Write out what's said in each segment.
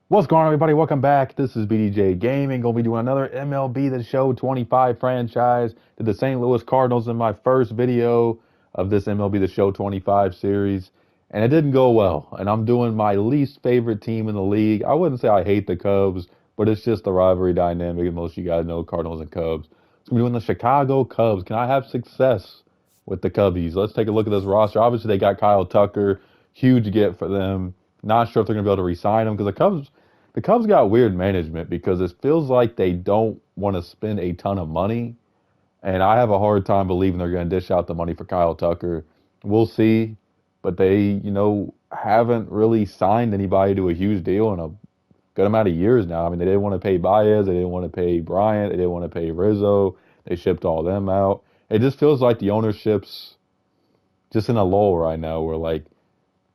What's going on, everybody? Welcome back. This is BDJ Gaming. Gonna be doing another MLB The Show 25 franchise. Did the St. Louis Cardinals in my first video of this MLB The Show 25 series, and it didn't go well. And I'm doing my least favorite team in the league. I wouldn't say I hate the Cubs, but it's just the rivalry dynamic, and most of you guys know Cardinals and Cubs. So I'm doing the Chicago Cubs. Can I have success with the Cubbies? Let's take a look at this roster. Obviously, they got Kyle Tucker, huge get for them. Not sure if they're gonna be able to re-sign him because the Cubs got weird management because it feels like they don't want to spend a ton of money. And I have a hard time believing they're going to dish out the money for Kyle Tucker. We'll see. But they, haven't really signed anybody to a huge deal in a good amount of years now. I mean, they didn't want to pay Baez. They didn't want to pay Bryant. They didn't want to pay Rizzo. They shipped all them out. It just feels like the ownership's just in a lull right now where, like,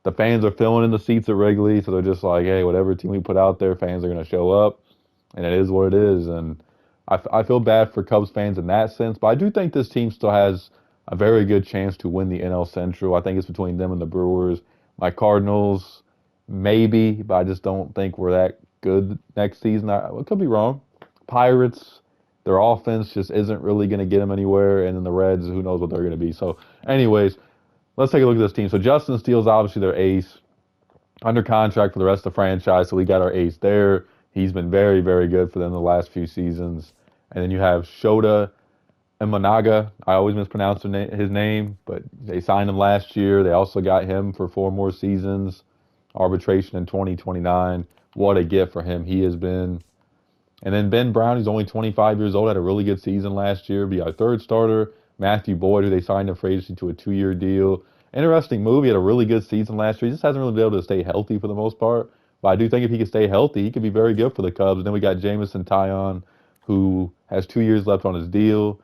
the fans are filling in the seats at Wrigley, so they're just like, hey, whatever team we put out there, fans are going to show up, and it is what it is. And I feel bad for Cubs fans in that sense, but I do think this team still has a very good chance to win the NL Central. I think it's between them and the Brewers. My Cardinals, maybe, but I just don't think we're that good next season. I could be wrong. Pirates, their offense just isn't really going to get them anywhere, and then the Reds, who knows what they're going to be. So, anyways, let's take a look at this team. So Justin Steele's obviously their ace, under contract for the rest of the franchise. So we got our ace there. He's been very, very good for them the last few seasons. And then you have Shota Imanaga. I always mispronounce his name, but they signed him last year. They also got him for 4 more seasons. Arbitration in 2029. What a gift for him he has been. And then Ben Brown, who's only 25 years old, had a really good season last year. Be our third starter. Matthew Boyd, who they signed him for agency to a 2-year deal. Interesting move. He had a really good season last year. He just hasn't really been able to stay healthy for the most part. But I do think if he can stay healthy, he could be very good for the Cubs. And then we got Jamison Tyon, who has 2 years left on his deal.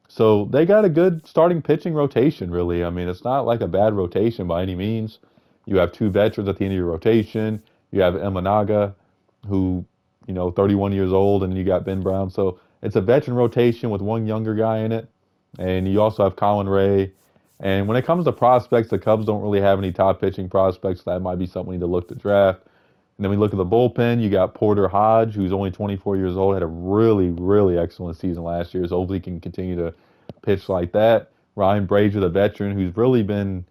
So they got a good starting pitching rotation, really. I mean, it's not like a bad rotation by any means. You have two veterans at the end of your rotation. You have Emanaga, who, 31 years old, and you got Ben Brown. So it's a veteran rotation with one younger guy in it. And you also have Colin Ray. And when it comes to prospects, the Cubs don't really have any top pitching prospects. So that might be something we need to look to draft. And then we look at the bullpen. You got Porter Hodge, who's only 24 years old, had a really, really excellent season last year. So hopefully he can continue to pitch like that. Ryan Brazier, the veteran, who's really been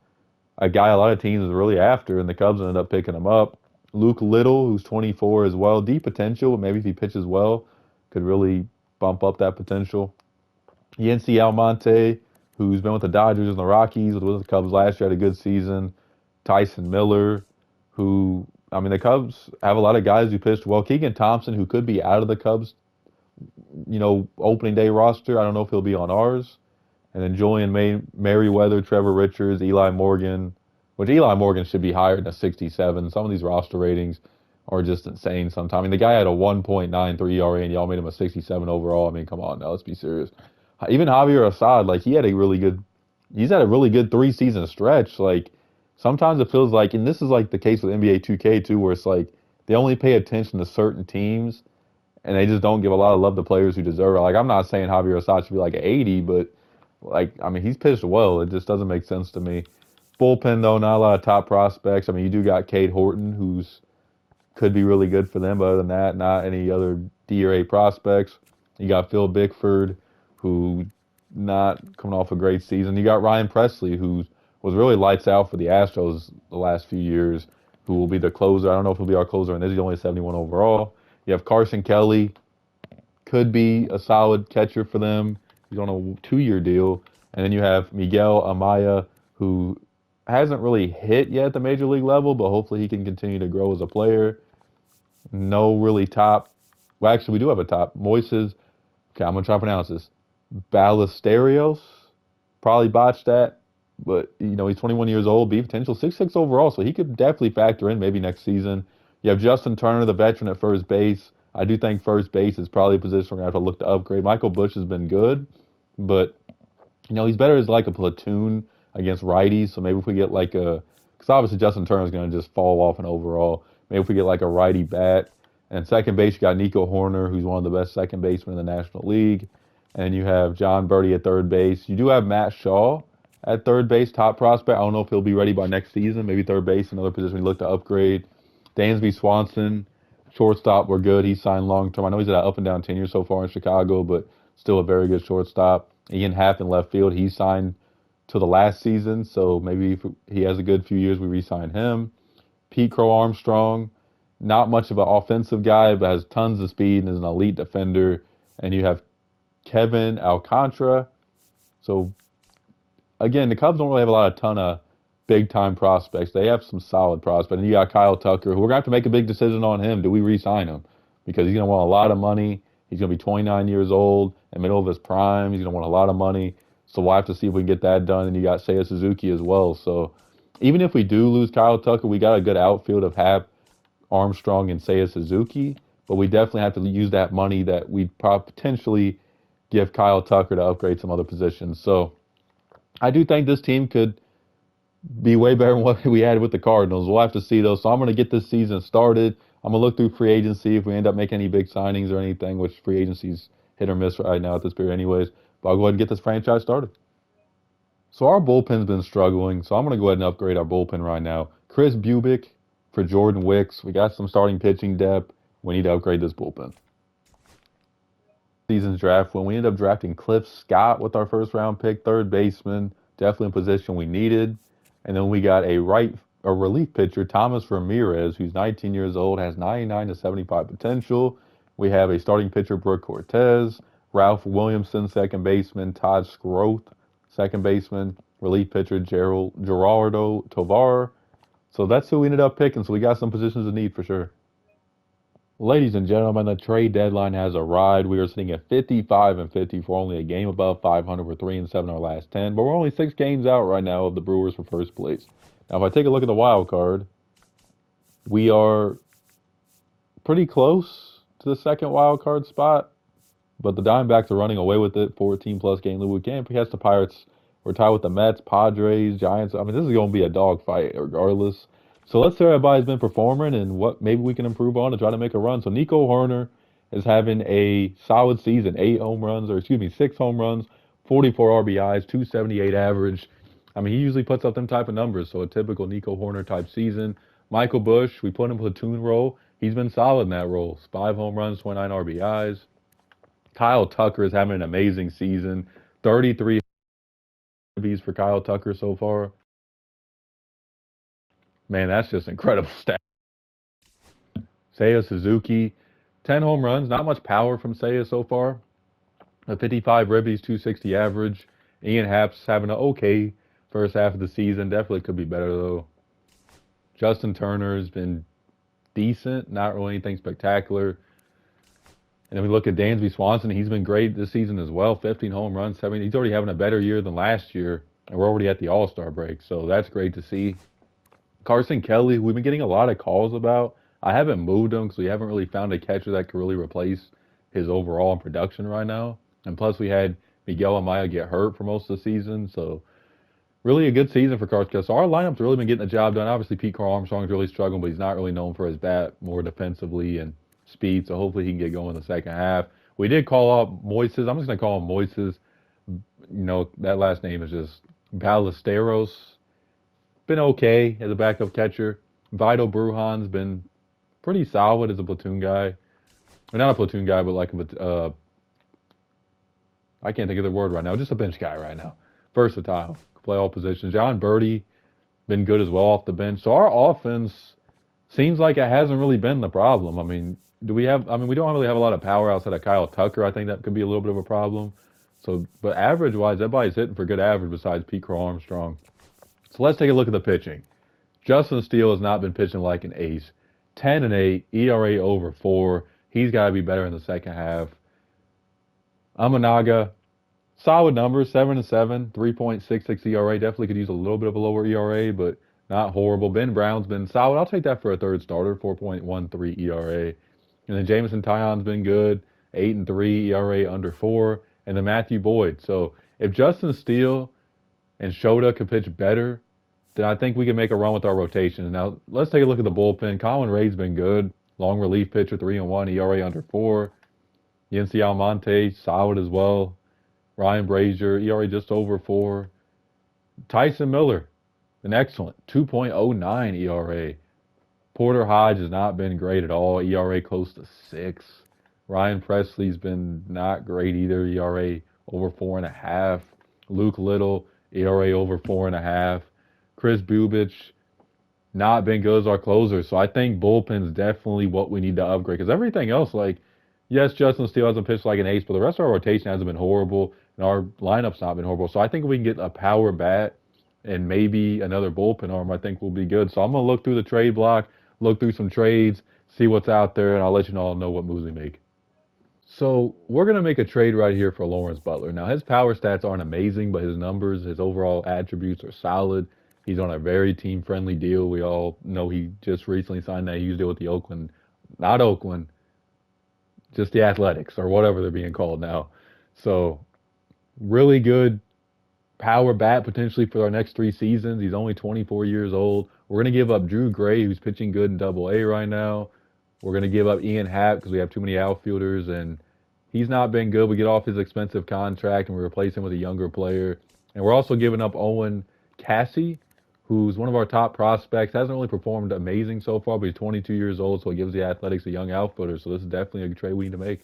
a guy a lot of teams is really after, and the Cubs ended up picking him up. Luke Little, who's 24 as well, deep potential, but maybe if he pitches well, could really bump up that potential. Yency Almonte, who's been with the Dodgers and the Rockies, was with the Cubs last year, had a good season. Tyson Miller, who, I mean, the Cubs have a lot of guys who pitched well. Keegan Thompson, who could be out of the Cubs, opening day roster. I don't know if he'll be on ours. And then Julian Merriweather, Trevor Richards, Eli Morgan, which Eli Morgan should be higher than a 67. Some of these roster ratings are just insane sometimes. I mean, the guy had a 1.93 ERA and y'all made him a 67 overall. I mean, come on now, let's be serious. Even Javier Assad, like he's had a really good 3-season stretch. Like sometimes it feels like, and this is like the case with NBA 2K too, where it's like they only pay attention to certain teams and they just don't give a lot of love to players who deserve it. Like I'm not saying Javier Assad should be like an 80, but like I mean he's pitched well. It just doesn't make sense to me. Bullpen though, not a lot of top prospects. I mean you do got Cade Horton, who's could be really good for them, but other than that, not any other D or A prospects. You got Phil Bickford, who not coming off a great season. You got Ryan Presley, who was really lights out for the Astros the last few years, who will be the closer. I don't know if he'll be our closer, and this is only 71 overall. You have Carson Kelly, could be a solid catcher for them. He's on a 2-year deal. And then you have Miguel Amaya, who hasn't really hit yet at the major league level, but hopefully he can continue to grow as a player. No really top. Well, actually, we do have a top. Moises. Okay, I'm going to try to pronounce this. Ballesteros. Probably botched that. But, he's 21 years old, be potential 6'6" overall, so he could definitely factor in maybe next season. You have Justin Turner, the veteran at first base. I do think first base is probably a position we're going to have to look to upgrade. Michael Bush has been good, but, he's better as like a platoon against righties. So maybe if we get like because obviously Justin Turner is going to just fall off in overall. Maybe if we get like a righty bat. And second base, you got Nico Horner, who's one of the best second basemen in the National League. And you have John Birdie at third base. You do have Matt Shaw at third base, top prospect. I don't know if he'll be ready by next season. Maybe third base, another position we look to upgrade. Dansby Swanson, Shortstop, we're good. He signed long term. I know he's had an up and down tenure so far in Chicago, but still a very good shortstop. Ian Happ in left field, he signed to the last season, so maybe if he has a good few years, we re-sign him. Pete Crow Armstrong, not much of an offensive guy, but has tons of speed and is an elite defender. And you have Kevin Alcantara. So again, the Cubs don't really have a ton of big time prospects. They have some solid prospects. And you got Kyle Tucker, who we're gonna have to make a big decision on him. Do we re-sign him? Because he's gonna want a lot of money. He's gonna be 29 years old, in the middle of his prime. He's gonna want a lot of money. So we'll have to see if we can get that done. And you got Seiya Suzuki as well. So even if we do lose Kyle Tucker, we got a good outfield of Happ, Armstrong, and Seiya Suzuki. But we definitely have to use that money that we potentially give Kyle Tucker to upgrade some other positions. So I do think this team could be way better than what we had with the Cardinals. We'll have to see, though. So I'm going to get this season started. I'm going to look through free agency if we end up making any big signings or anything, which free agency's hit or miss right now at this period anyways. But I'll go ahead and get this franchise started. So our bullpen's been struggling, so I'm going to go ahead and upgrade our bullpen right now. Chris Bubick for Jordan Wicks. We got some starting pitching depth. We need to upgrade this bullpen. Season's draft, when we ended up drafting Cliff Scott with our first round pick, third baseman, definitely in position we needed. And then we got a relief pitcher, Thomas Ramirez, who's 19 years old, has 99 to 75 potential. We have a starting pitcher, Brooke Cortez, Ralph Williamson, second baseman, Todd Scroth, second baseman, relief pitcher, Gerardo Tovar. So that's who we ended up picking. So we got some positions of need for sure. Ladies and gentlemen, the trade deadline has arrived. We are sitting at 55 and 54, only a game above 500. We're 3 and 7 our last 10, but we're only 6 games out right now of the Brewers for first place. Now, if I take a look at the wild card, we are pretty close to the second wild card spot, but the Diamondbacks are running away with it. 14-plus game lead. We can't catch the Pirates. We're tied with the Mets, Padres, Giants. I mean, this is going to be a dogfight regardless. So let's say everybody's been performing and what maybe we can improve on to try to make a run. So Nico Hoerner is having a solid season, 6 home runs, 44 RBIs, 278 average. I mean, he usually puts up them type of numbers, so a typical Nico Hoerner type season. Michael Busch, we put him in platoon role. He's been solid in that role. 5 home runs, 29 RBIs. Kyle Tucker is having an amazing season. 33 RBIs for Kyle Tucker so far. Man, that's just incredible stat. Seiya Suzuki, 10 home runs, not much power from Seiya so far. A 55 ribbies, 260 average. Ian Happ's having an okay first half of the season. Definitely could be better, though. Justin Turner's been decent, not really anything spectacular. And then we look at Dansby Swanson. He's been great this season as well. 15 home runs. He's already having a better year than last year. And we're already at the All-Star break, so that's great to see. Carson Kelly, we've been getting a lot of calls about. I haven't moved him because we haven't really found a catcher that could really replace his overall production right now. And plus, we had Miguel Amaya get hurt for most of the season. So, really a good season for Carson Kelly. So, our lineup's really been getting the job done. Obviously, Pete Crow Armstrong's really struggling, but he's not really known for his bat, more defensively and speed. So, hopefully, he can get going in the second half. We did call up Moises. I'm just going to call him Moises. You know, that last name is just Ballesteros. Been okay as a backup catcher. Vito Brujan's been pretty solid as a platoon guy. Or not a platoon guy, but like I can't think of the word right now. Just a bench guy right now. Versatile. Play all positions. John Birdie, been good as well off the bench. So our offense seems like it hasn't really been the problem. I mean, we don't really have a lot of power outside of Kyle Tucker. I think that could be a little bit of a problem. So, but average-wise, everybody's hitting for good average besides Pete Crow Armstrong. So let's take a look at the pitching. Justin Steele has not been pitching like an ace. 10 and 8, ERA over 4. He's got to be better in the second half. Amanaga, solid numbers, 7 and 7, 3.66 ERA. Definitely could use a little bit of a lower ERA, but not horrible. Ben Brown's been solid. I'll take that for a third starter, 4.13 ERA. And then Jameson Taillon's been good, 8 and 3, ERA under 4. And then Matthew Boyd. So if Justin Steele and Shota could pitch better, then I think we can make a run with our rotation. Now, let's take a look at the bullpen. Colin Ray's been good. Long relief pitcher, 3 and 1, ERA under 4. Yency Almonte, solid as well. Ryan Brazier, ERA just over 4. Tyson Miller, an excellent 2.09 ERA. Porter Hodge has not been great at all. ERA close to 6. Ryan Presley's been not great either. ERA over 4.5. Luke Little, ERA over 4.5. Chris Bubich, not been good as our closer. So I think bullpen's definitely what we need to upgrade. Because everything else, like, yes, Justin Steele hasn't pitched like an ace, but the rest of our rotation hasn't been horrible, and our lineup's not been horrible. So I think if we can get a power bat and maybe another bullpen arm, I think we'll be good. So I'm gonna look through the trade block, look through some trades, see what's out there, and I'll let you all know what moves we make. So we're gonna make a trade right here for Lawrence Butler. Now his power stats aren't amazing, but his numbers, his overall attributes are solid. He's on a very team-friendly deal. We all know he just recently signed that huge deal with the Oakland, not Oakland, just the Athletics or whatever they're being called now. So really good power bat potentially for our next 3 seasons. He's only 24 years old. We're going to give up Drew Gray, who's pitching good in Double A right now. We're going to give up Ian Happ because we have too many outfielders, and he's not been good. We get off his expensive contract, and we replace him with a younger player. And we're also giving up Owen Cassie, who's one of our top prospects. Hasn't really performed amazing so far, but he's 22 years old, so it gives the Athletics a young outfielder. So this is definitely a trade we need to make.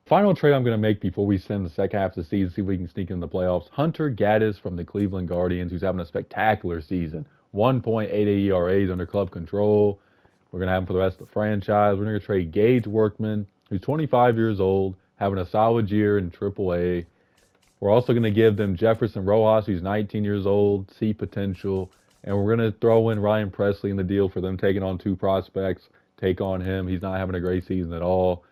Final trade I'm going to make before we send the second half of the season, see if we can sneak in the playoffs. Hunter Gaddis from the Cleveland Guardians, who's having a spectacular season. 1.88 ERAs under club control. We're going to have him for the rest of the franchise. We're going to trade Gage Workman, who's 25 years old, having a solid year in AAA. We're also going to give them Jefferson Rojas, who's 19 years old, see potential. And we're going to throw in Ryan Presley in the deal for them taking on 2 prospects. Take on him. He's not having a great season at all.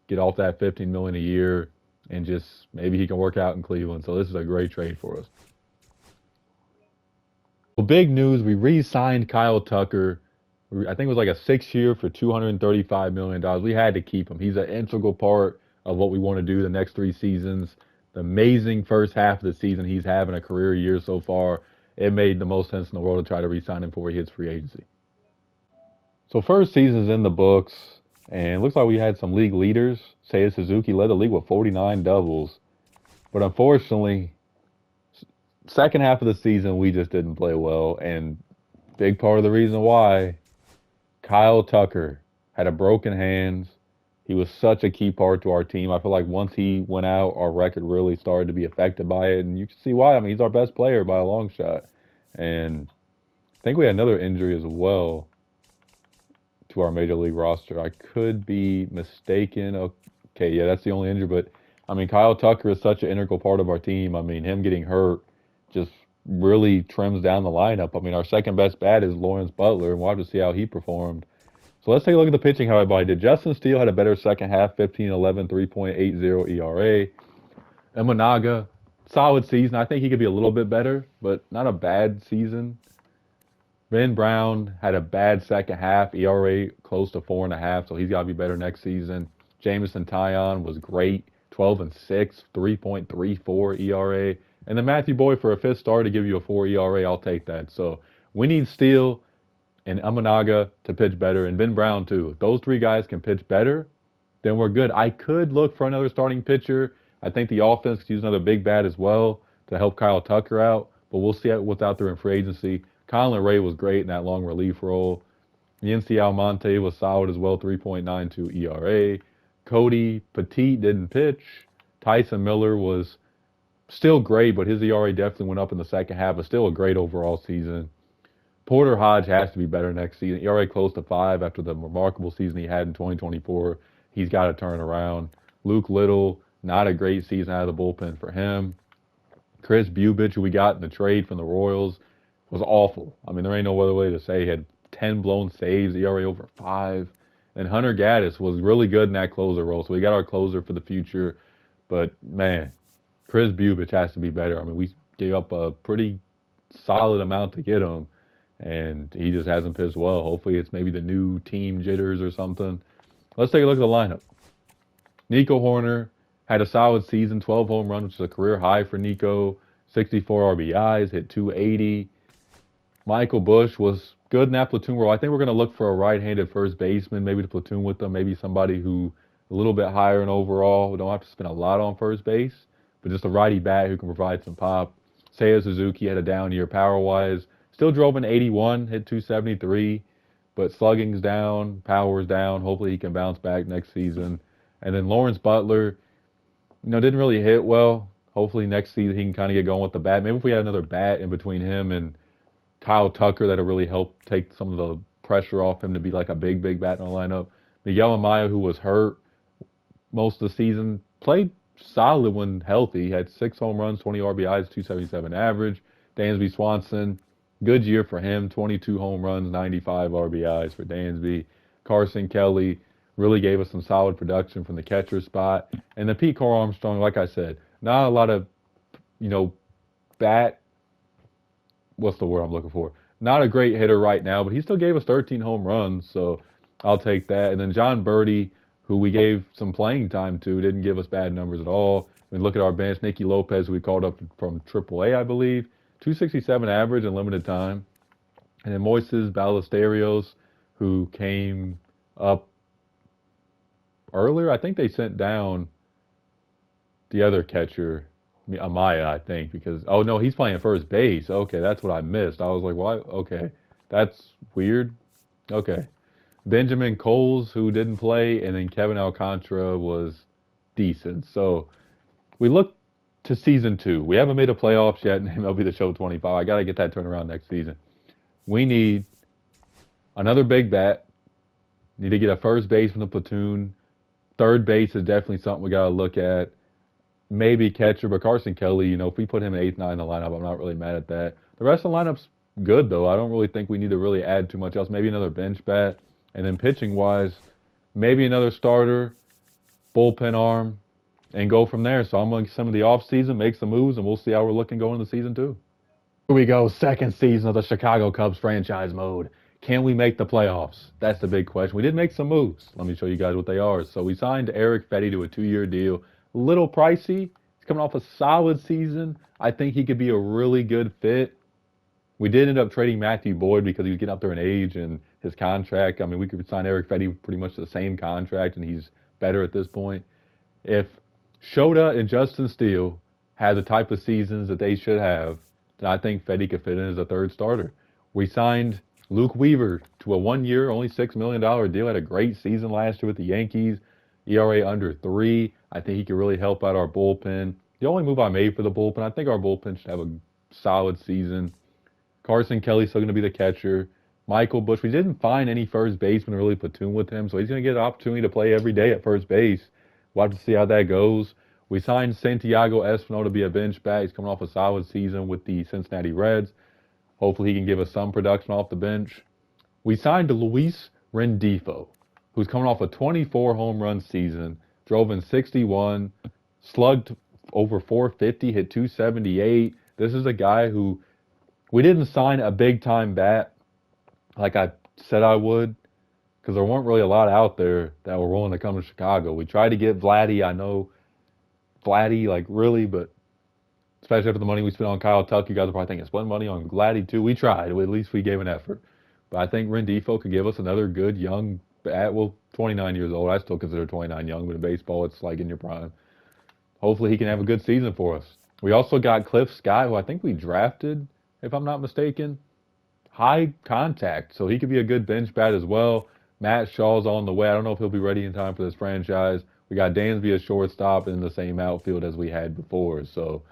Get off that $15 million a year, and just maybe he can work out in Cleveland. So this is a great trade for us. Well, big news, we re-signed Kyle Tucker. I think it was like a 6-year for $235 million. We had to keep him. He's an integral part of what we want to do the next 3 seasons. The amazing first half of the season he's having, a career year so far. It made the most sense in the world to try to re-sign him before he hits free agency. So first season's in the books. And it looks like we had some league leaders. Seiya Suzuki led the league with 49 doubles. But unfortunately, second half of the season, we just didn't play well. And big part of the reason why, Kyle Tucker had a broken hands. He was such a key part to our team. I feel like once he went out, our record really started to be affected by it. And you can see why. I mean, he's our best player by a long shot. And I think we had another injury as well to our major league roster. I could be mistaken. Okay, yeah, that's the only injury. But, I mean, Kyle Tucker is such an integral part of our team. I mean, him getting hurt just really trims down the lineup. I mean, our second best bat is Lawrence Butler, and we'll have to see how he performed. So let's take a look at the pitching, how everybody did. Justin Steele had a better second half, 15-11, 3.80 ERA. Imanaga, solid season. I think he could be a little bit better, but not a bad season. Ben Brown had a bad second half, ERA close to 4.5, so he's got to be better next season. Jameson Taillon was great, 12-6, 3.34 ERA. And then Matthew Boyd for a 5th star to give you a 4 ERA, I'll take that. So we need Steele and Imanaga to pitch better, and Ben Brown too. If those 3 guys can pitch better, then we're good. I could look for another starting pitcher. I think the offense could use another big bat as well to help Kyle Tucker out, but we'll see what's out there in free agency. Colin Ray was great in that long relief role. Yency Almonte was solid as well, 3.92 ERA. Cody Petit didn't pitch. Tyson Miller was still great, but his ERA definitely went up in the second half, but still a great overall season. Porter Hodge has to be better next season. ERA close to 5 after the remarkable season he had in 2024. He's got to turn around. Luke Little, not a great season out of the bullpen for him. Chris Bubich, who we got in the trade from the Royals, was awful. I mean, there ain't no other way to say. He had 10 blown saves, ERA over 5. And Hunter Gaddis was really good in that closer role. So we got our closer for the future. But, man, Chris Bubich has to be better. I mean, we gave up a pretty solid amount to get him, and he just hasn't pitched well. Hopefully it's maybe the new team jitters or something. Let's take a look at the lineup. Nico Horner had a solid season, 12 home runs, which is a career high for Nico, 64 RBIs, hit 280. Michael Busch was good in that platoon role. I think we're going to look for a right-handed first baseman, maybe to platoon with them, maybe somebody who a little bit higher in overall. We don't have to spend a lot on first base, but just a righty bat who can provide some pop. Seiya Suzuki had a down year power-wise, Still drove an 81, hit 273, but slugging's down, power's down. Hopefully he can bounce back next season. And then Lawrence Butler, didn't really hit well. Hopefully next season he can kind of get going with the bat. Maybe if we had another bat in between him and Kyle Tucker, that'll really help take some of the pressure off him to be like a big bat in the lineup. Miguel Amaya, who was hurt most of the season, played solid when healthy. He had 6 home runs, 20 RBIs, 277 average. Dansby Swanson, good year for him, 22 home runs, 95 RBIs for Dansby. Carson Kelly really gave us some solid production from the catcher spot. And then Pete Cole Armstrong, like I said, not a lot of, bat, what's the word I'm looking for? Not a great hitter right now, but he still gave us 13 home runs, so I'll take that. And then John Birdie, who we gave some playing time to, didn't give us bad numbers at all. I mean, look at our bench. Nicky Lopez, who we called up from AAA, I believe. 267 average in limited time. And then Moises Ballesteros, who came up earlier. I think they sent down the other catcher, Amaya, I think, because, oh, no, he's playing first base. Okay, that's what I missed. I was like, why? Okay, that's weird. Okay. Benjamin Coles, who didn't play, and then Kevin Alcantara was decent. So we look to season 2. We haven't made a playoffs yet in MLB The Show 25. I got to get that turned around next season. We need another big bat. Need to get a first base from the platoon. Third base is definitely something we got to look at. Maybe catcher, but Carson Kelly, if we put him in 8th, 9th in the lineup, I'm not really mad at that. The rest of the lineup's good, though. I don't really think we need to really add too much else. Maybe another bench bat. And then pitching-wise, maybe another starter, bullpen arm, and go from there. So I'm going to some of the offseason, make some moves, and we'll see how we're looking going into season 2. Here we go, second season of the Chicago Cubs franchise mode. Can we make the playoffs? That's the big question. We did make some moves. Let me show you guys what they are. So we signed Eric Fetty to a 2-year deal. A little pricey. He's coming off a solid season. I think he could be a really good fit. We did end up trading Matthew Boyd because he was getting up there in age and his contract. I mean, we could sign Eric Fetty pretty much the same contract, and he's better at this point. If Shota and Justin Steele had the type of seasons that they should have, then I think Fetty could fit in as a third starter. We signed Luke Weaver to a 1-year, only $6 million deal. Had a great season last year with the Yankees. ERA under 3. I think he could really help out our bullpen. The only move I made for the bullpen, I think our bullpen should have a solid season. Carson Kelly's still going to be the catcher. Michael Busch, we didn't find any first baseman to really platoon with him, so he's going to get an opportunity to play every day at first base. We'll have to see how that goes. We signed Santiago Espino to be a bench bat. He's coming off a solid season with the Cincinnati Reds. Hopefully he can give us some production off the bench. We signed Luis Rendifo, who's coming off a 24 home run season, drove in 61, slugged over 450, hit 278. This is a guy who we didn't sign a big-time bat like I said I would, because there weren't really a lot out there that were willing to come to Chicago. We tried to get Vladdy. I know Vladdy, like, really, but especially after the money we spent on Kyle Tucker, you guys are probably thinking, spend money on Vladdy too. We tried. At least we gave an effort. But I think Rendifo could give us another good young bat. Well, 29 years old. I still consider 29 young, but in baseball, it's like in your prime. Hopefully he can have a good season for us. We also got Cliff Scott, who I think we drafted, if I'm not mistaken. High contact, so he could be a good bench bat as well. Matt Shaw's on the way. I don't know if he'll be ready in time for this franchise. We got Dansby as shortstop in the same outfield as we had before. So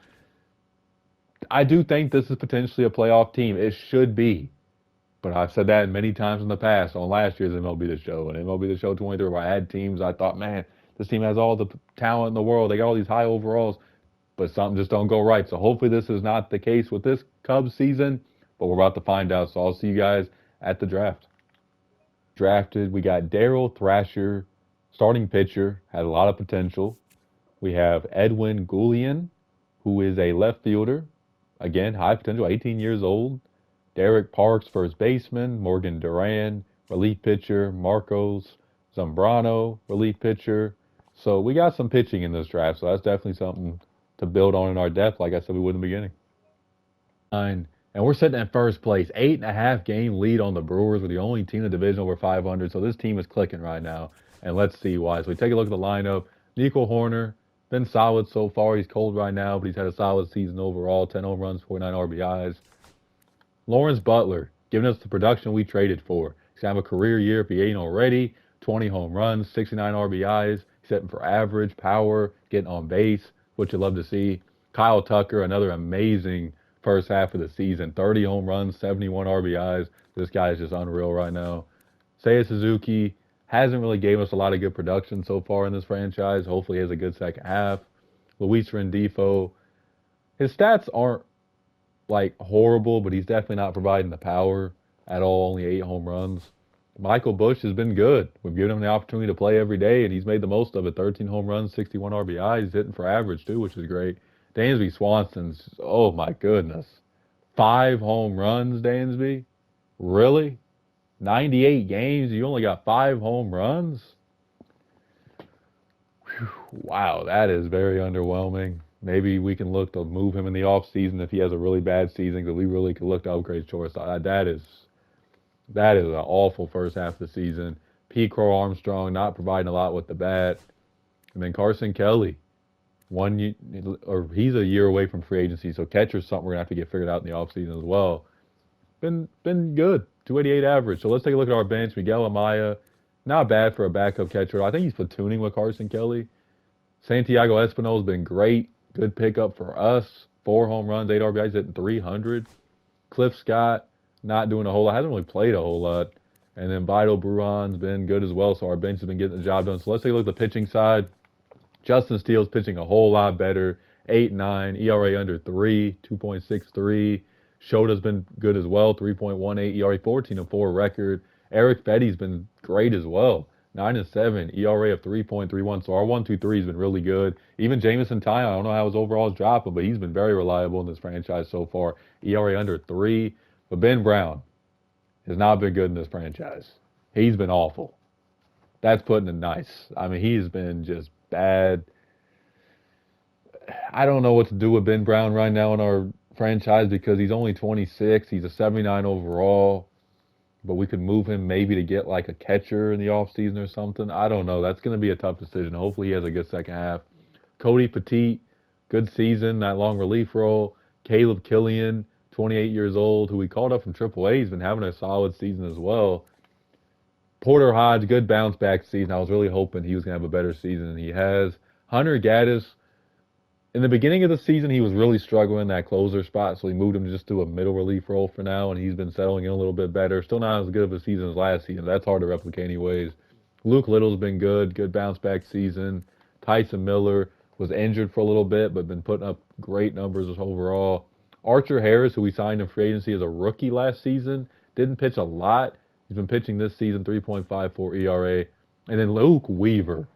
I do think this is potentially a playoff team. It should be. But I've said that many times in the past on last year's MLB The Show. And MLB The Show 23, where I had teams, I thought, man, this team has all the talent in the world. They got all these high overalls, but something just don't go right. So hopefully this is not the case with this Cubs season, but we're about to find out. So I'll see you guys at the draft. Drafted, we got Daryl Thrasher, starting pitcher, had a lot of potential. We have Edwin Goulian, who is a left fielder. Again, high potential, 18 years old. Derek Parks, first baseman. Morgan Duran, relief pitcher. Marcos Zambrano, relief pitcher. So we got some pitching in this draft, so that's definitely something to build on in our depth, like I said we would in the beginning. And we're sitting in first place, 8.5 game lead on the Brewers. We're the only team in the division over 500, so this team is clicking right now. And let's see why. So we take a look at the lineup. Nico Horner, been solid so far. He's cold right now, but he's had a solid season overall. 10 home runs, 49 RBIs. Lawrence Butler, giving us the production we traded for. He's going to have a career year if he ain't already. 20 home runs, 69 RBIs, setting for average, power, getting on base, which you love to see. Kyle Tucker, another amazing first half of the season. 30 home runs, 71 RBIs. This guy is just unreal right now. Seiya Suzuki hasn't really gave us a lot of good production so far in this franchise. Hopefully he has a good second half. Luis Rendifo, his stats aren't like horrible, but he's definitely not providing the power at all. Only 8 home runs. Michael Busch has been good. We've given him the opportunity to play every day, and he's made the most of it. 13 home runs, 61 RBI. He's hitting for average, too, which is great. Dansby Swanson's, oh, my goodness. 5 home runs, Dansby? Really? 98 games, you only got 5 home runs? Whew, wow, that is very underwhelming. Maybe we can look to move him in the offseason if he has a really bad season, because we really could look to upgrade shortstop. That is an awful first half of the season. Pete Crow Armstrong not providing a lot with the bat. And then Carson Kelly, he's a year away from free agency, so catcher's something we're going to have to get figured out in the offseason as well. Been good, 288 average. So let's take a look at our bench. Miguel Amaya, not bad for a backup catcher. I think he's platooning with Carson Kelly. Santiago Espinal's been great. Good pickup for us. 4 home runs, 8 RBIs, hitting 300. Cliff Scott, not doing a whole lot. Hasn't really played a whole lot. And then Vito Bruron's been good as well, so our bench has been getting the job done. So let's take a look at the pitching side. Justin Steele's pitching a whole lot better. 8.9, ERA under 3, 2.63. Shota's been good as well, 3.18, ERA 14-4 record. Eric Fetty's been great as well, 9-7, ERA of 3.31. So our 1-2-3 has been really good. Even Jameson Taillon, I don't know how his overall is dropping, but he's been very reliable in this franchise so far. ERA under 3. But Ben Brown has not been good in this franchise. He's been awful. That's putting it nice. I mean, he's been just bad. I don't know what to do with Ben Brown right now in our franchise because he's only 26. He's a 79 overall. But we could move him maybe to get like a catcher in the offseason or something. I don't know. That's going to be a tough decision. Hopefully he has a good second half. Cody Petit, good season, that long relief role. Caleb Killian, 28 years old, who we called up from AAA. He's been having a solid season as well. Porter Hodge, good bounce back season. I was really hoping he was going to have a better season than he has. Hunter Gaddis, in the beginning of the season, he was really struggling in that closer spot, so he moved him just to a middle relief role for now, and he's been settling in a little bit better. Still not as good of a season as last season. That's hard to replicate anyways. Luke Little's been good bounce back season. Tyson Miller was injured for a little bit, but been putting up great numbers overall. Archer Harris, who we signed in free agency as a rookie last season, didn't pitch a lot. He's been pitching this season, 3.54 ERA. And then Luke Weaver.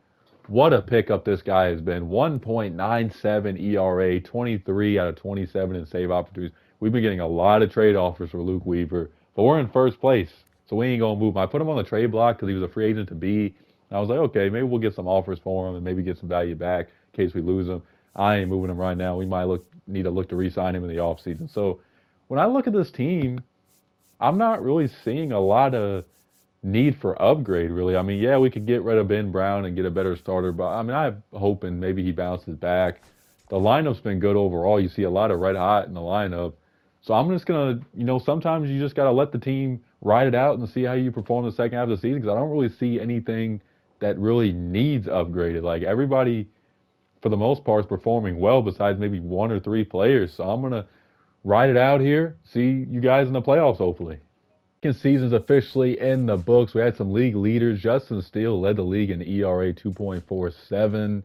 What a pickup this guy has been. 1.97 ERA, 23 out of 27 in save opportunities. We've been getting a lot of trade offers for Luke Weaver, but we're in first place, so we ain't going to move him. I put him on the trade block because he was a free agent to be. And I was like, okay, maybe we'll get some offers for him and maybe get some value back in case we lose him. I ain't moving him right now. We might need to look to re-sign him in the offseason. So when I look at this team, I'm not really seeing a lot of need for upgrade, really. I mean, yeah, we could get rid of Ben Brown and get a better starter, but I mean, I'm hoping maybe he bounces back. The lineup's been good overall. You see a lot of red hot in the lineup. So I'm just going to, sometimes you just got to let the team ride it out and see how you perform the second half of the season because I don't really see anything that really needs upgraded. Like everybody, for the most part, is performing well besides maybe 1 or 3 players. So I'm going to ride it out here, see you guys in the playoffs, hopefully. Second season's officially in the books. We had some league leaders. Justin Steele led the league in ERA 2.47,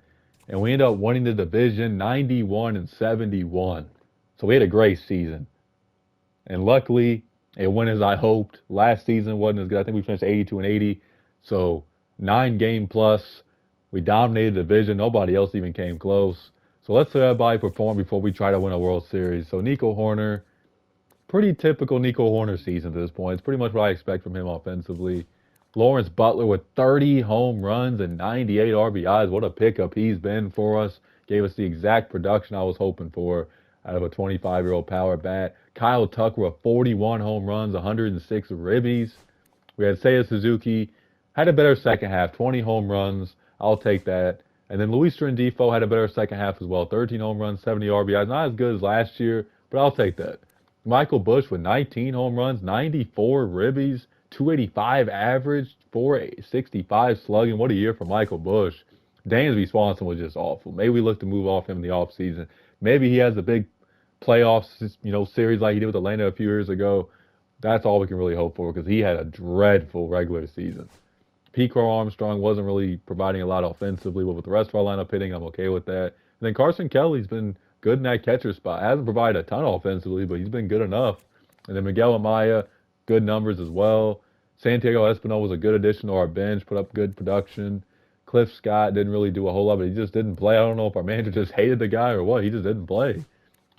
and we ended up winning the division 91-71. So we had a great season. And luckily, it went as I hoped. Last season wasn't as good. I think we finished 82-80. So 9-game plus. We dominated the division. Nobody else even came close. So let's see everybody perform before we try to win a World Series. So Nico Horner, pretty typical Nico Horner season at this point. It's pretty much what I expect from him offensively. Lawrence Butler with 30 home runs and 98 RBIs. What a pickup he's been for us. Gave us the exact production I was hoping for out of a 25-year-old power bat. Kyle Tucker with 41 home runs, 106 ribbies. We had Seiya Suzuki, had a better second half, 20 home runs. I'll take that. And then Luis Rendifo had a better second half as well, 13 home runs, 70 RBIs. Not as good as last year, but I'll take that. Michael Busch with 19 home runs, 94 ribbies, 285 average, 465 slugging. What a year for Michael Busch. Dansby Swanson was just awful. Maybe we look to move off him in the offseason. Maybe he has a big playoffs, series like he did with Atlanta a few years ago. That's all we can really hope for because he had a dreadful regular season. Pete Crow Armstrong wasn't really providing a lot offensively, but with the rest of our lineup hitting, I'm okay with that. And then Carson Kelly's been good in that catcher spot. Hasn't provided a ton offensively, but he's been good enough. And then Miguel Amaya, good numbers as well. Santiago Espinal was a good addition to our bench, put up good production. Cliff Scott didn't really do a whole lot, but he just didn't play. I don't know if our manager just hated the guy or what. He just didn't play.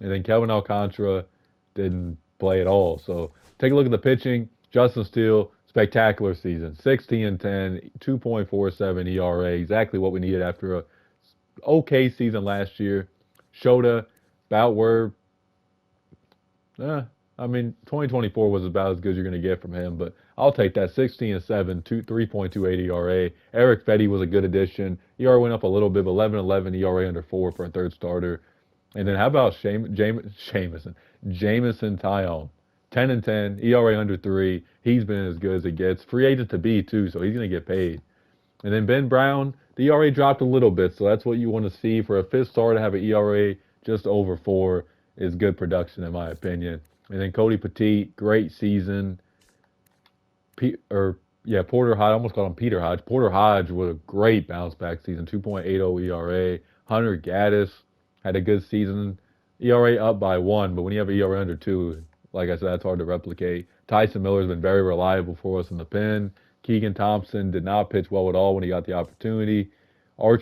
And then Kevin Alcantara didn't play at all. So take a look at the pitching. Justin Steele, spectacular season. 16-10, 2.47 ERA, exactly what we needed after a okay season last year. Shota, about where, 2024 was about as good as you're going to get from him, but I'll take that. 16-7, 3.28 ERA. Eric Fetty was a good addition. ERA went up a little bit, but 11-11 ERA under 4 for a third starter. And then how about Jamison Tyone? 10-10, ERA under 3. He's been as good as it gets. Free agent to be, too, so he's going to get paid. And then Ben Brown, the ERA dropped a little bit, so that's what you want to see. For a fifth starter to have an ERA just over 4 is good production, in my opinion. And then Cody Petit, great season. Porter Hodge, I almost called him Peter Hodge. Porter Hodge with a great bounce-back season, 2.80 ERA. Hunter Gaddis had a good season. ERA up by 1, but when you have an ERA under 2, like I said, that's hard to replicate. Tyson Miller's been very reliable for us in the pen. Keegan Thompson did not pitch well at all when he got the opportunity. I'm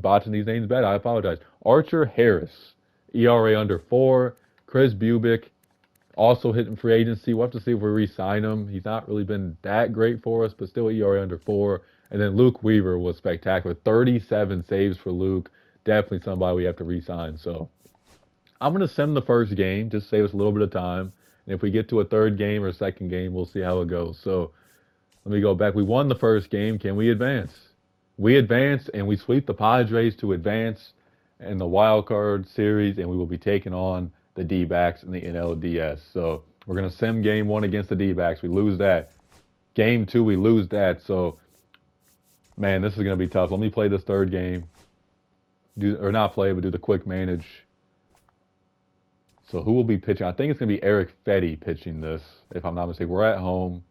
botching these names bad. I apologize. Archer Harris, ERA under 4. Chris Bubick, also hitting free agency. We'll have to see if we re-sign him. He's not really been that great for us, but still ERA under 4. And then Luke Weaver was spectacular. 37 saves for Luke. Definitely somebody we have to re-sign. So I'm going to send the first game, just save us a little bit of time. And if we get to a third game or a second game, we'll see how it goes. So let me go back. We won the first game. Can we advance? We advanced, and we sweep the Padres to advance in the wild card series, and we will be taking on the D-backs in the NLDS. So we're going to sim game 1 against the D-backs. We lose that. Game 2, we lose that. So, man, this is going to be tough. Let me play this third game. Do the quick manage. So who will be pitching? I think it's going to be Eric Fetty pitching this, if I'm not mistaken. We're at home.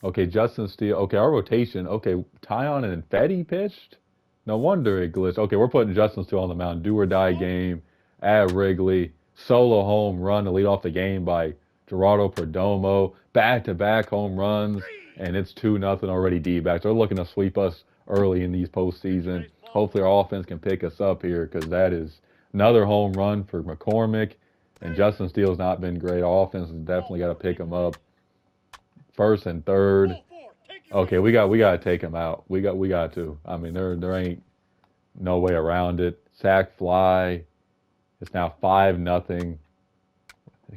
Okay, Justin Steele. Okay, our rotation. Okay, Tyon and Fetty pitched? No wonder it glitched. Okay, we're putting Justin Steele on the mound. Do or die game at Wrigley. Solo home run to lead off the game by Gerardo Perdomo. Back-to-back home runs, and it's 2-0 already D-backs. They're looking to sweep us early in these postseason. Hopefully our offense can pick us up here because that is another home run for McCormick. And Justin Steele's not been great. Our offense has definitely got to pick him up. First and third. Okay, we got to take him out. We got to. I mean, there ain't no way around it. Sack fly. It's now 5-0.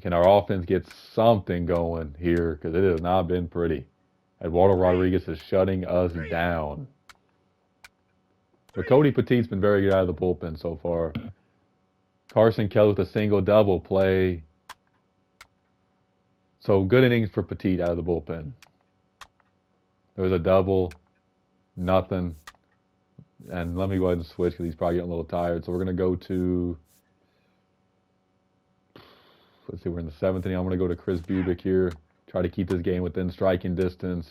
Can our offense get something going here? Because it has not been pretty. Eduardo Rodriguez is shutting us down. But Cody Petit's been very good out of the bullpen so far. Carson Kelly with a single-double play. So good innings for Petit out of the bullpen. There was a double, nothing. And let me go ahead and switch because he's probably getting a little tired. So we're going to go to, let's see, we're in the 7th inning. I'm going to go to Chris Bubick here. Try to keep this game within striking distance.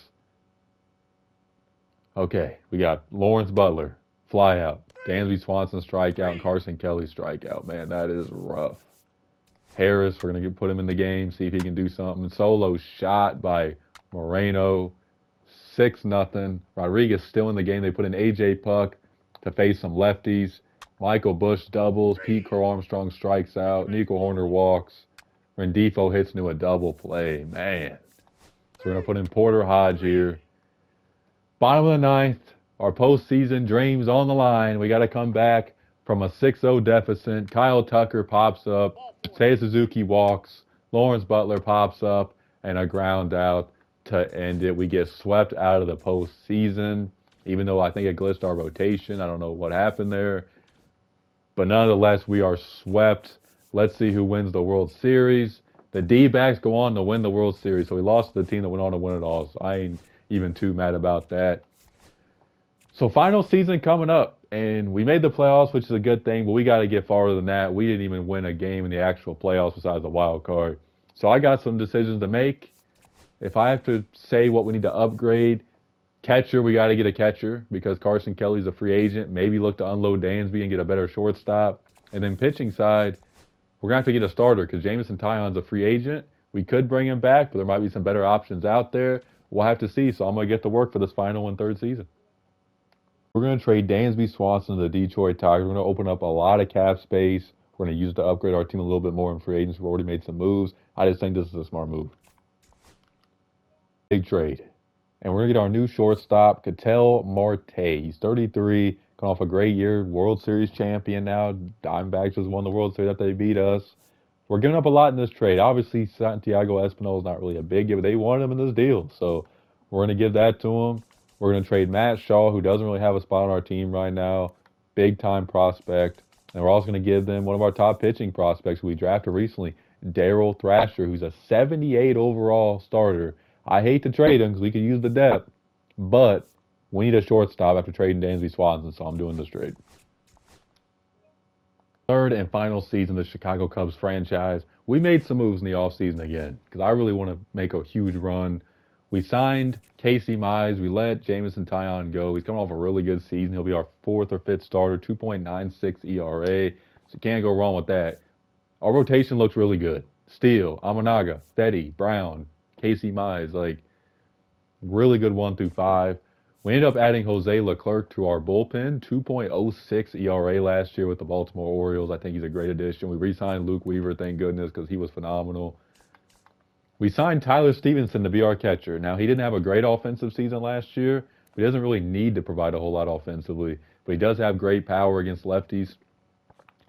Okay, we got Lawrence Butler, fly out. Dansby Swanson strikeout and Carson Kelly strikeout. Man, that is rough. Harris, we're going to put him in the game, see if he can do something. Solo shot by Moreno. 6-0. Rodriguez still in the game. They put in A.J. Puck to face some lefties. Michael Busch doubles. Pete Crow Armstrong strikes out. Nico Horner walks. Rendifo hits into a double play. Man. So we're going to put in Porter Hodge here. Bottom of the 9th. Our postseason dreams on the line. We got to come back from a 6-0 deficit. Kyle Tucker pops up. Seiya Suzuki walks. Lawrence Butler pops up. And a ground out to end it. We get swept out of the postseason, even though I think it glitched our rotation. I don't know what happened there. But nonetheless, we are swept. Let's see who wins the World Series. The D-backs go on to win the World Series, so we lost to the team that went on to win it all. So I ain't even too mad about that. So final season coming up, and we made the playoffs, which is a good thing, but we got to get farther than that. We didn't even win a game in the actual playoffs besides the wild card. So I got some decisions to make. If I have to say what we need to upgrade, catcher, we got to get a catcher because Carson Kelly's a free agent. Maybe look to unload Dansby and get a better shortstop. And then pitching side, we're going to have to get a starter because Jameson Taillon's a free agent. We could bring him back, but there might be some better options out there. We'll have to see. So I'm going to get to work for this final and third season. We're going to trade Dansby Swanson to the Detroit Tigers. We're going to open up a lot of cap space. We're going to use it to upgrade our team a little bit more in free agents. We've already made some moves. I just think this is a smart move. Big trade. And we're going to get our new shortstop, Ketel Marte. He's 33, coming off a great year, World Series champion now. Diamondbacks just won the World Series after they beat us. We're giving up a lot in this trade. Obviously, Santiago Espinal is not really a big give, but they wanted him in this deal. So we're going to give that to him. We're going to trade Matt Shaw, who doesn't really have a spot on our team right now. Big-time prospect. And we're also going to give them one of our top pitching prospects who we drafted recently, Daryl Thrasher, who's a 78 overall starter. I hate to trade him because we could use the depth, but we need a shortstop after trading Dansby Swanson, so I'm doing this trade. Third and final season of the Chicago Cubs franchise. We made some moves in the offseason again because I really want to make a huge run. We signed Casey Mize. We let Jameson Taillon go. He's coming off a really good season. He'll be our fourth or fifth starter, 2.96 ERA. So can't go wrong with that. Our rotation looks really good. Steele, Amanaga, Fetty, Brown, Casey Mize, like really good 1 through 5. We ended up adding Jose Leclerc to our bullpen, 2.06 ERA last year with the Baltimore Orioles. I think he's a great addition. We re-signed Luke Weaver, thank goodness, because he was phenomenal. We signed Tyler Stevenson to be our catcher. Now, he didn't have a great offensive season last year. He doesn't really need to provide a whole lot offensively, but he does have great power against lefties.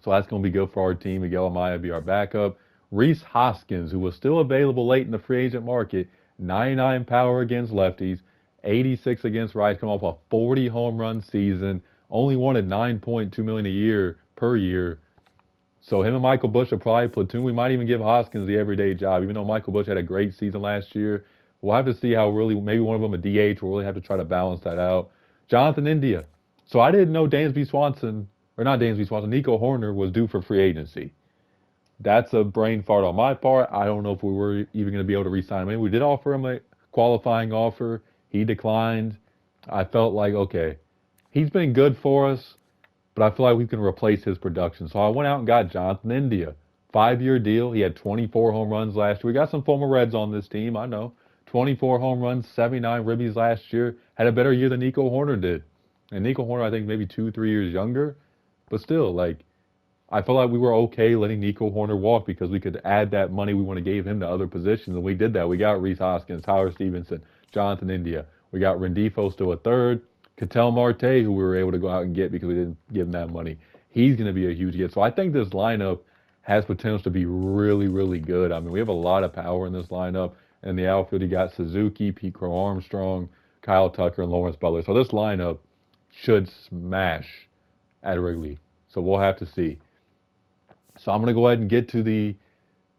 So that's going to be good for our team. Miguel Amaya will be our backup. Rhys Hoskins, who was still available late in the free agent market, 99 power against lefties, 86 against rights, coming off a 40 home run season, only wanted $9.2 million a year per year. So him and Michael Busch will probably platoon. We might even give Hoskins the everyday job, even though Michael Busch had a great season last year. We'll have to see how really, maybe one of them a DH. We'll really have to try to balance that out. Jonathan India. So I didn't know Dansby Swanson, or not Dansby Swanson, Nico Horner was due for free agency. That's a brain fart on my part. I don't know if we were even going to be able to re-sign him. I mean, we did offer him a qualifying offer. He declined. I felt like, okay, he's been good for us, but I feel like we can replace his production. So I went out and got Jonathan India. 5-year deal. He had 24 home runs last year. We got some former Reds on this team, I know. 24 home runs, 79 ribbies last year. Had a better year than Nico Horner did. And Nico Horner, I think, maybe 2-3 years younger. But still, like, I felt like we were okay letting Nico Horner walk because we could add that money we want to give him to other positions. And we did that. We got Rhys Hoskins, Tyler Stevenson, Jonathan India. We got Rendifo still a third. Ketel Marte, who we were able to go out and get because we didn't give him that money. He's going to be a huge get. So I think this lineup has potential to be really, really good. I mean, we have a lot of power in this lineup. In the outfield, you got Suzuki, Pete Crow Armstrong, Kyle Tucker, and Lawrence Butler. So this lineup should smash at Wrigley. So we'll have to see. So I'm going to go ahead and get to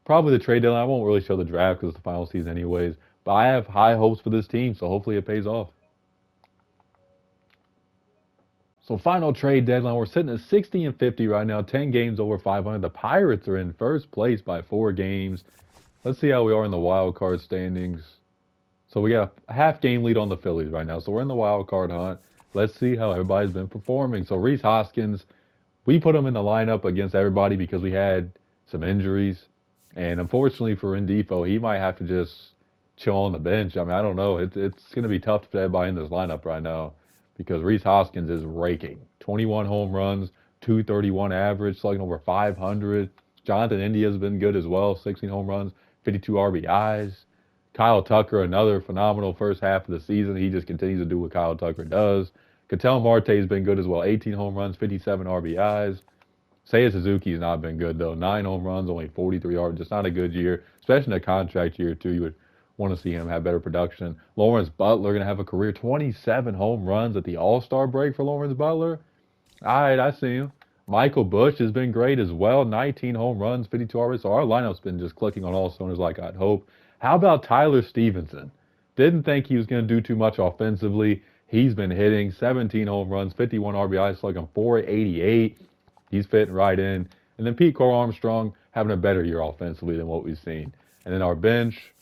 probably the trade deadline. I won't really show the draft because it's the final season anyways. But I have high hopes for this team, so hopefully it pays off. So final trade deadline, we're sitting at 60-50 right now, 10 games over 500. The Pirates are in first place by 4 games. Let's see how we are in the wild card standings. So we got a half game lead on the Phillies right now. So we're in the wild card hunt. Let's see how everybody's been performing. So Rhys Hoskins, we put him in the lineup against everybody because we had some injuries. And unfortunately for Rendifo, he might have to just chill on the bench. I mean, I don't know. It's going to be tough to put everybody in this lineup right now because Rhys Hoskins is raking. 21 home runs, 231 average, slugging over 500. Jonathan India has been good as well, 16 home runs, 52 RBIs. Kyle Tucker, another phenomenal first half of the season. He just continues to do what Kyle Tucker does. Ketel Marte has been good as well, 18 home runs, 57 RBIs. Seiya Suzuki's not been good, though. 9 home runs, only 43 RBIs. Just not a good year, especially in a contract year, too. You would want to see him have better production. Lawrence Butler going to have a career 27 home runs at the All-Star break for Lawrence Butler. All right, I see him. Michael Bush has been great as well. 19 home runs, 52 RBIs. So our lineup's been just clicking on all cylinders like I'd hope. How about Tyler Stevenson? Didn't think he was going to do too much offensively. He's been hitting 17 home runs, 51 RBIs, slugging 488. He's fitting right in. And then Pete Cole Armstrong having a better year offensively than what we've seen. And then our bench,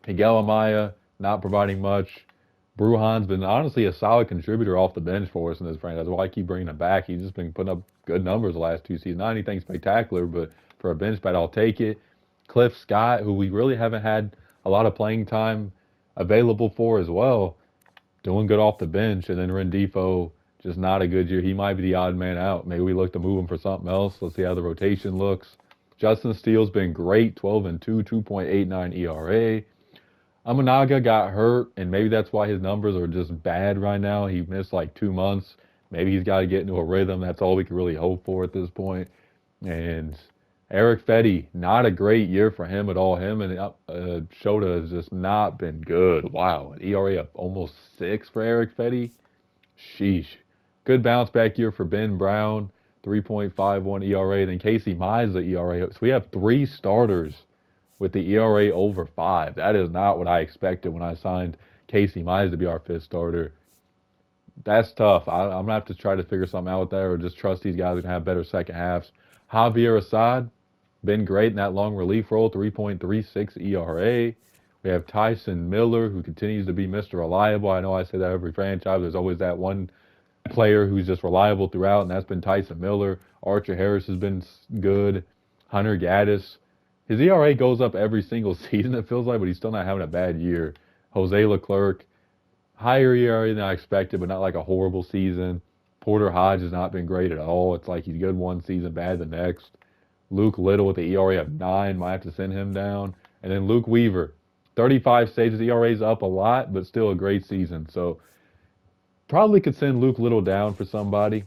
Miguel Amaya not providing much. Bruhan's been honestly a solid contributor off the bench for us in this franchise. That's why I keep bringing him back. He's just been putting up good numbers the last two seasons. Not anything spectacular, but for a bench bat, I'll take it. Cliff Scott, who we really haven't had a lot of playing time available for as well, doing good off the bench. And then Rendifo, just not a good year. He might be the odd man out. Maybe we look to move him for something else. Let's see how the rotation looks. Justin Steele's been great, 12-2, 2.89 ERA. Amanaga got hurt, and maybe that's why his numbers are just bad right now. He missed like 2 months. Maybe he's got to get into a rhythm. That's all we can really hope for at this point. And Eric Fetty, not a great year for him at all. Him and Shota has just not been good. Wow, an ERA of almost 6 for Eric Fetty. Sheesh. Good bounce back year for Ben Brown, 3.51 ERA. Then Casey Mize, the ERA. So we have 3 starters with the ERA over 5. That is not what I expected when I signed Casey Mize to be our 5th starter. That's tough. I'm going to have to try to figure something out with that or just trust these guys are going to have better second halves. Javier Assad, been great in that long relief role, 3.36 ERA. We have Tyson Miller, who continues to be Mr. Reliable. I know I say that every franchise. There's always that one player who's just reliable throughout, and that's been Tyson Miller. Archer Harris has been good. Hunter Gaddis. His ERA goes up every single season, it feels like, but he's still not having a bad year. Jose Leclerc, higher ERA than I expected, but not like a horrible season. Porter Hodge has not been great at all. It's like he's good one season, bad the next. Luke Little with the ERA of 9, might have to send him down. And then Luke Weaver, 35 saves. His ERA's up a lot, but still a great season. So probably could send Luke Little down for somebody.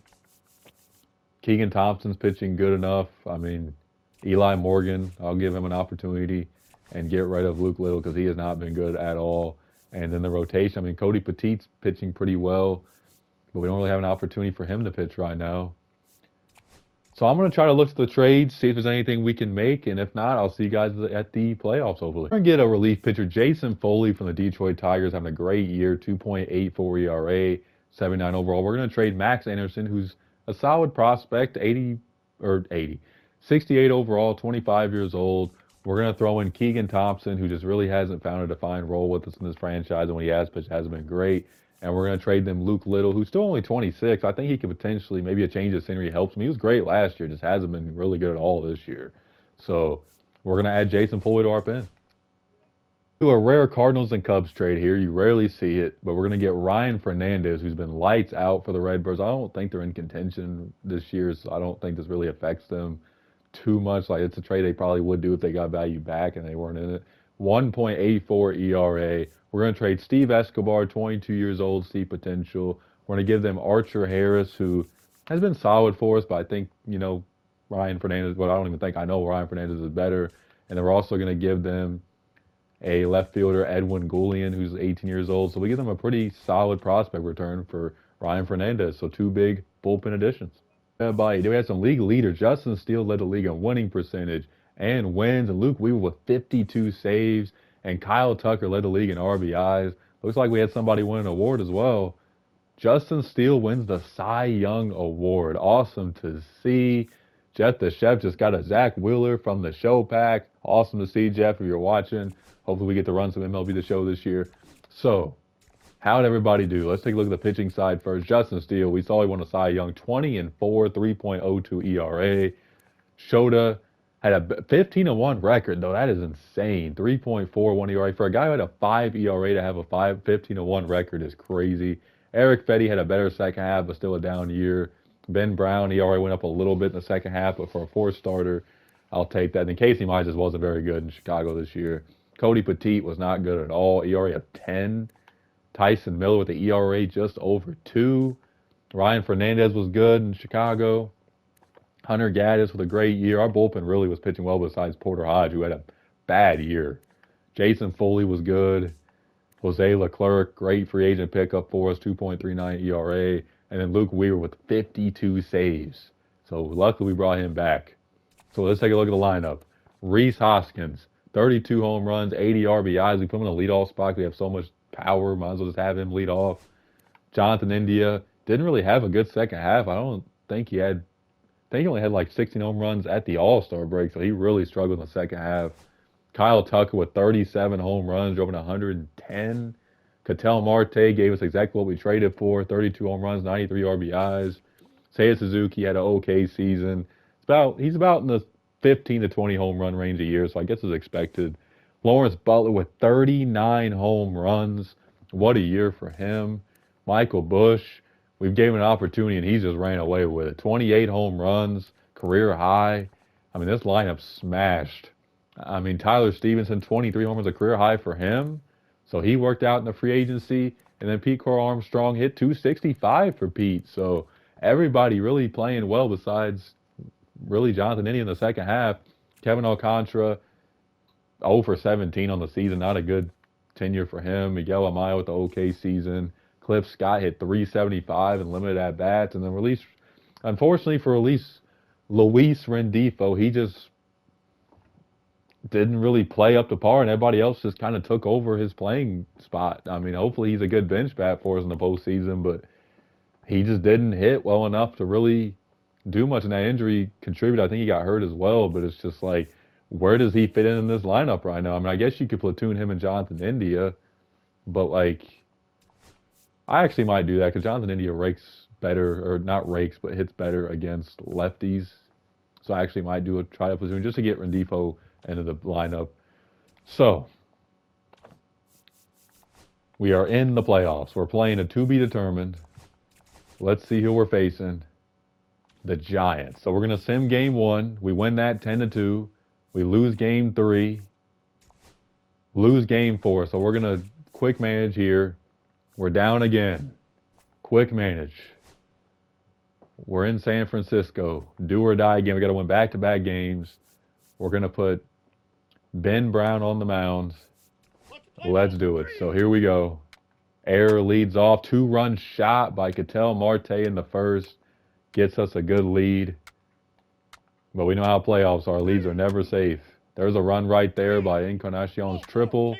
Keegan Thompson's pitching good enough. I mean, Eli Morgan, I'll give him an opportunity and get rid of Luke Little because he has not been good at all. And then the rotation, I mean, Cody Petit's pitching pretty well, but we don't really have an opportunity for him to pitch right now. So I'm going to try to look at the trades, see if there's anything we can make, and if not, I'll see you guys at the playoffs, hopefully. We're going to get a relief pitcher, Jason Foley from the Detroit Tigers, having a great year, 2.84 ERA, 79 overall. We're going to trade Max Anderson, who's a solid prospect, 68 overall, 25 years old. We're going to throw in Keegan Thompson, who just really hasn't found a defined role with us in this franchise, and when he has pitched, hasn't been great. And we're going to trade them Luke Little, who's still only 26. I think he could potentially, maybe a change of scenery helps him. He was great last year, just hasn't been really good at all this year. So we're going to add Jason Foley to our pen. Do a rare Cardinals and Cubs trade here. You rarely see it, but we're going to get Ryan Fernandez, who's been lights out for the Redbirds. I don't think they're in contention this year, so I don't think this really affects them too much. Like, it's a trade they probably would do if they got value back and they weren't in it. 1.84 ERA. We're going to trade Steve Escobar, 22 years old, see potential. We're going to give them Archer Harris, who has been solid for us, but I think, Ryan Fernandez, well, I don't even think I know Ryan Fernandez is better. And then we're also going to give them a left fielder, Edwin Goulian, who's 18 years old. So we give them a pretty solid prospect return for Ryan Fernandez. So 2 big bullpen additions. We had some league leaders. Justin Steele led the league in winning percentage and wins, and Luke Weaver with 52 saves, and Kyle Tucker led the league in RBIs. Looks like we had somebody win an award as well. Justin Steele wins the Cy Young Award. Awesome to see. Jeff the Chef just got a Zach Wheeler from the show pack. Awesome to see, Jeff, if you're watching. Hopefully we get to run some MLB The Show this year. So, how'd everybody do? Let's take a look at the pitching side first. Justin Steele, we saw he won a Cy Young, 20-4, 3.02 ERA. Shota had a 15-1 record, though. That is insane. 3.41 ERA. For a guy who had a 5 ERA to have a 15-1 record is crazy. Eric Fetty had a better second half, but still a down year. Ben Brown, ERA went up a little bit in the second half, but for a 4th starter, I'll take that. And Casey Mize just wasn't very good in Chicago this year. Cody Petit was not good at all. ERA of 10. Tyson Miller with the ERA just over 2. Ryan Fernandez was good in Chicago. Hunter Gaddis with a great year. Our bullpen really was pitching well besides Porter Hodge, who had a bad year. Jason Foley was good. Jose Leclerc, great free agent pickup for us, 2.39 ERA. And then Luke Weaver with 52 saves. So luckily we brought him back. So let's take a look at the lineup. Rhys Hoskins, 32 home runs, 80 RBIs. We put him in a leadoff spot. We have so much power. Might as well just have him lead off. Jonathan India didn't really have a good second half. I don't think he had. I think he only had like 16 home runs at the All-Star break, so he really struggled in the second half. Kyle Tucker with 37 home runs, drove in 110. Ketel Marte gave us exactly what we traded for, 32 home runs, 93 RBIs. Seiya Suzuki had an okay season. He's about in the 15 to 20 home run range a year, so I guess it's expected. Lawrence Butler with 39 home runs. What a year for him. Michael Bush, we gave him an opportunity and he just ran away with it. 28 home runs, career high. I mean, this lineup smashed. I mean, Tyler Stevenson, 23 home runs, a career high for him. So he worked out in the free agency. And then Pete Crow Armstrong hit 265 for Pete. So everybody really playing well besides really Jonathan India in the second half. Kevin Alcantara, 0 for 17 on the season. Not a good tenure for him. Miguel Amaya with the okay season. Cliff Scott hit 375 in limited at-bats. And then unfortunately for Luis Rendifo, he just didn't really play up to par, and everybody else just kind of took over his playing spot. I mean, hopefully he's a good bench bat for us in the postseason, but he just didn't hit well enough to really do much, and that injury contributed. I think he got hurt as well, but it's just like, where does he fit in this lineup right now? I mean, I guess you could platoon him and Jonathan India, but like, I actually might do that because Jonathan India rakes better, or not rakes, but hits better against lefties. So I actually might try a platoon just to get Rendifo into the lineup. So we are in the playoffs. We're playing a to be determined. Let's see who we're facing. The Giants. So we're going to sim game 1. We win that 10-2. We lose game 3. Lose game 4. So we're going to quick manage here. We're down again. Quick manage. We're in San Francisco. Do or die again. We got to win back-to-back games. We're going to put Ben Brown on the mound. Let's do it. So here we go. Error leads off. 2-run shot by Ketel Marte in the first. Gets us a good lead. But we know how playoffs are. Leads are never safe. There's a run right there by Encarnacion's triple.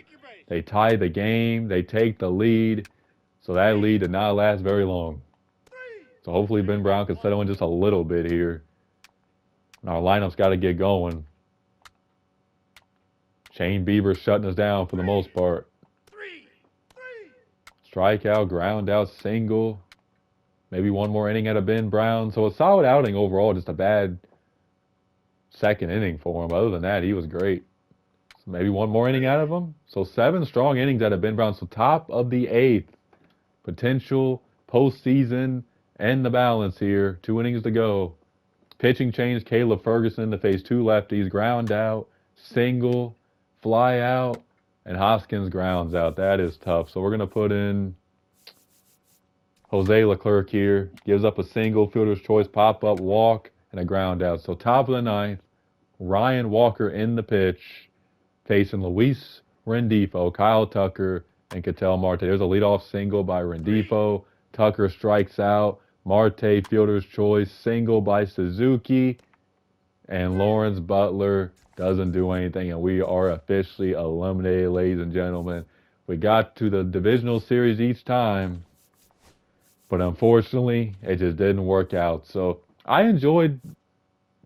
They tie the game. They take the lead. So that lead did not last very long. So hopefully Ben Brown can settle in just a little bit here. Our lineup's got to get going. Shane Bieber shutting us down for the most part. Strikeout, ground out, single. Maybe one more inning out of Ben Brown. So a solid outing overall, just a bad second inning for him. Other than that, he was great. So maybe one more inning out of him. So 7 strong innings out of Ben Brown. So top of the 8th. Potential postseason and the balance here. 2 innings to go. Pitching change, Caleb Ferguson to face 2 lefties. Ground out, single, fly out, and Hoskins grounds out. That is tough. So we're going to put in Jose Leclerc here. Gives up a single, fielder's choice, pop-up, walk, and a ground out. So top of the 9th, Ryan Walker in the pitch, facing Luis Rendifo, Kyle Tucker, and Ketel Marte. There's a leadoff single by Rendifo. Tucker strikes out. Marte, fielder's choice, single by Suzuki. And Lawrence Butler doesn't do anything, and we are officially eliminated, ladies and gentlemen. We got to the divisional series each time, but unfortunately, it just didn't work out. So I enjoyed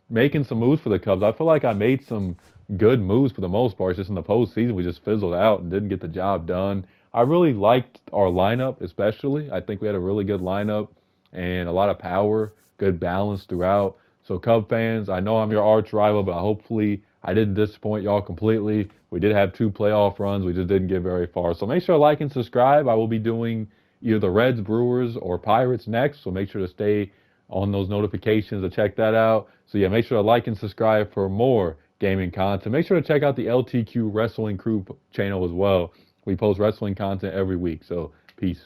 making some moves for the Cubs. I feel like I made some good moves for the most part. It's just in the postseason, we just fizzled out and didn't get the job done. I really liked our lineup, especially. I think we had a really good lineup and a lot of power, good balance throughout. So Cub fans, I know I'm your arch rival, but hopefully I didn't disappoint y'all completely. We did have 2 playoff runs. We just didn't get very far. So make sure to like and subscribe. I will be doing either the Reds, Brewers, or Pirates next. So make sure to stay on those notifications to check that out. So yeah, make sure to like and subscribe for more gaming content. Make sure to check out the LTQ Wrestling Crew channel as well. We post wrestling content every week. So peace.